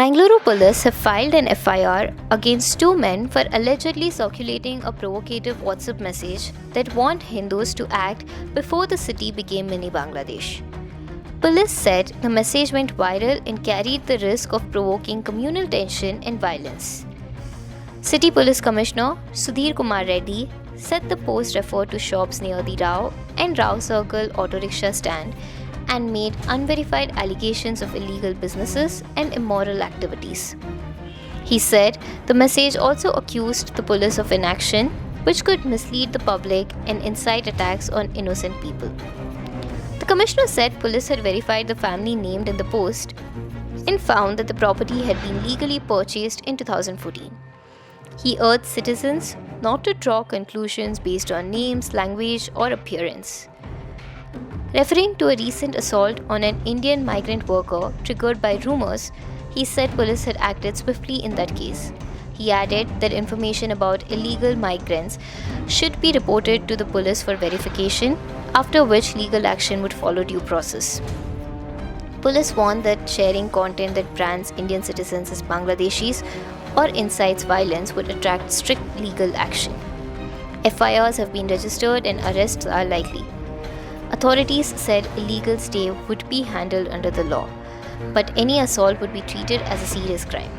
Mangaluru police have filed an FIR against two men for allegedly circulating a provocative WhatsApp message that warned Hindus to act before the city became mini Bangladesh. Police said the message went viral and carried the risk of provoking communal tension and violence. City Police Commissioner Sudhir Kumar Reddy said the post referred to shops near the Rao and Rao Circle auto rickshaw stand and made unverified allegations of illegal businesses and immoral activities. He said the message also accused the police of inaction, which could mislead the public and incite attacks on innocent people. The commissioner said police had verified the family named in the post and found that the property had been legally purchased in 2014. He urged citizens not to draw conclusions based on names, language, or appearance. Referring to a recent assault on an Indian migrant worker triggered by rumors, he said police had acted swiftly in that case. He added that information about illegal migrants should be reported to the police for verification, after which legal action would follow due process. Police warned that sharing content that brands Indian citizens as Bangladeshis or incites violence would attract strict legal action. FIRs have been registered and arrests are likely. Authorities said illegal stay would be handled under the law, but any assault would be treated as a serious crime.